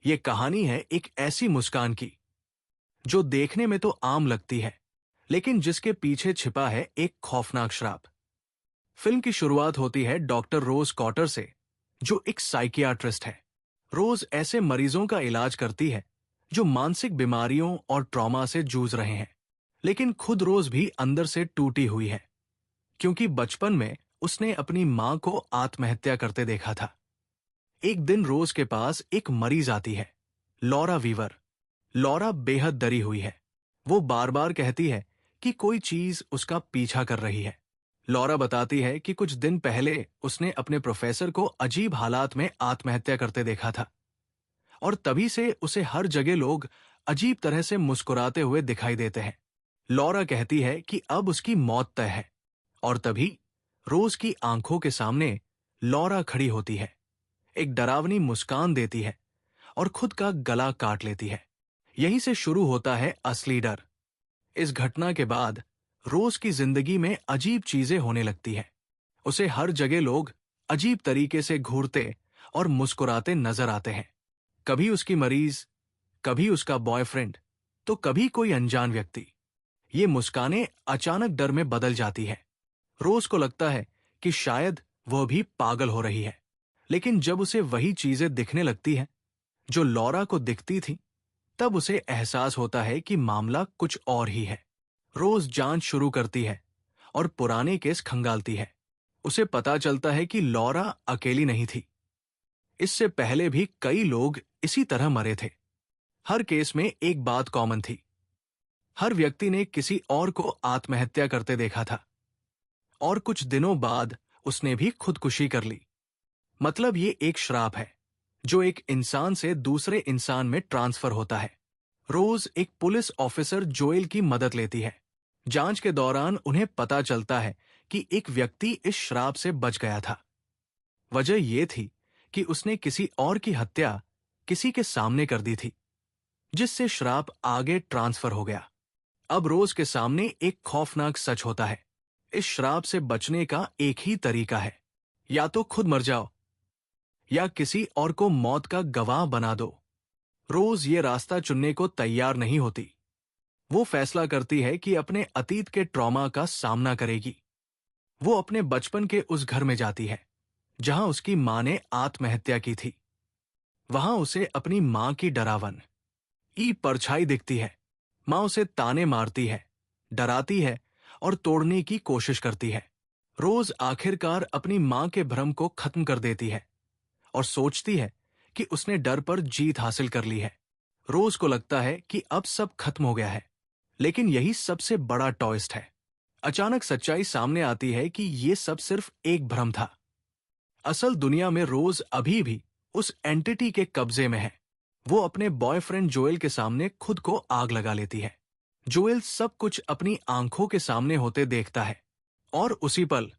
ये कहानी है एक ऐसी मुस्कान की जो देखने में तो आम लगती है, लेकिन जिसके पीछे छिपा है एक खौफनाक श्राप। फिल्म की शुरुआत होती है डॉक्टर रोज कॉटर से, जो एक साइकियाट्रिस्ट है। रोज ऐसे मरीजों का इलाज करती है जो मानसिक बीमारियों और ट्रॉमा से जूझ रहे हैं, लेकिन खुद रोज भी अंदर से टूटी हुई है, क्योंकि बचपन में उसने अपनी मां को आत्महत्या करते देखा था। एक दिन रोज के पास एक मरीज आती है, लॉरा वीवर। लॉरा बेहद डरी हुई है। वो बार बार कहती है कि कोई चीज उसका पीछा कर रही है। लॉरा बताती है कि कुछ दिन पहले उसने अपने प्रोफेसर को अजीब हालात में आत्महत्या करते देखा था, और तभी से उसे हर जगह लोग अजीब तरह से मुस्कुराते हुए दिखाई देते हैं। लॉरा कहती है कि अब उसकी मौत तय है, और तभी रोज की आंखों के सामने लॉरा खड़ी होती है, एक डरावनी मुस्कान देती है और खुद का गला काट लेती है। यहीं से शुरू होता है असली डर। इस घटना के बाद रोज की जिंदगी में अजीब चीजें होने लगती हैं। उसे हर जगह लोग अजीब तरीके से घूरते और मुस्कुराते नजर आते हैं। कभी उसकी मरीज, कभी उसका बॉयफ्रेंड, तो कभी कोई अनजान व्यक्ति। ये मुस्कानें अचानक डर में बदल जाती है। रोज को लगता है कि शायद वह भी पागल हो रही है, लेकिन जब उसे वही चीजें दिखने लगती हैं जो लॉरा को दिखती थी, तब उसे एहसास होता है कि मामला कुछ और ही है। रोज जांच शुरू करती है और पुराने केस खंगालती है। उसे पता चलता है कि लॉरा अकेली नहीं थी। इससे पहले भी कई लोग इसी तरह मरे थे। हर केस में एक बात कॉमन थी, हर व्यक्ति ने किसी और को आत्महत्या करते देखा था, और कुछ दिनों बाद उसने भी खुदकुशी कर ली। मतलब ये एक श्राप है जो एक इंसान से दूसरे इंसान में ट्रांसफर होता है। रोज एक पुलिस ऑफिसर जोएल की मदद लेती है। जांच के दौरान उन्हें पता चलता है कि एक व्यक्ति इस श्राप से बच गया था। वजह यह थी कि उसने किसी और की हत्या किसी के सामने कर दी थी, जिससे श्राप आगे ट्रांसफर हो गया। अब रोज के सामने एक खौफनाक सच होता है। इस श्राप से बचने का एक ही तरीका है, या तो खुद मर जाओ या किसी और को मौत का गवाह बना दो। रोज ये रास्ता चुनने को तैयार नहीं होती। वो फैसला करती है कि अपने अतीत के ट्रॉमा का सामना करेगी। वो अपने बचपन के उस घर में जाती है जहां उसकी मां ने आत्महत्या की थी। वहां उसे अपनी मां की डरावन ई परछाई दिखती है। मां उसे ताने मारती है, डराती है और तोड़ने की कोशिश करती है। रोज आखिरकार अपनी मां के भ्रम को खत्म कर देती है और सोचती है कि उसने डर पर जीत हासिल कर ली है। रोज को लगता है कि अब सब खत्म हो गया है, लेकिन यही सबसे बड़ा ट्विस्ट है। अचानक सच्चाई सामने आती है कि ये सब सिर्फ एक भ्रम था। असल दुनिया में रोज अभी भी उस एंटिटी के कब्जे में है। वो अपने बॉयफ्रेंड जोएल के सामने खुद को आग लगा लेती है। जोएल सब कुछ अपनी आंखों के सामने होते देखता है, और उसी पल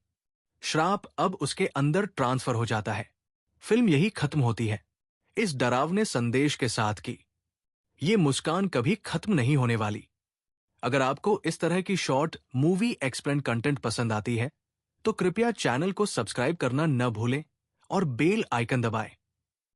श्राप अब उसके अंदर ट्रांसफर हो जाता है। फिल्म यही खत्म होती है, इस डरावने संदेश के साथ कि ये मुस्कान कभी खत्म नहीं होने वाली। अगर आपको इस तरह की शॉर्ट मूवी एक्सप्लेन कंटेंट पसंद आती है, तो कृपया चैनल को सब्सक्राइब करना न भूलें और बेल आइकन दबाएं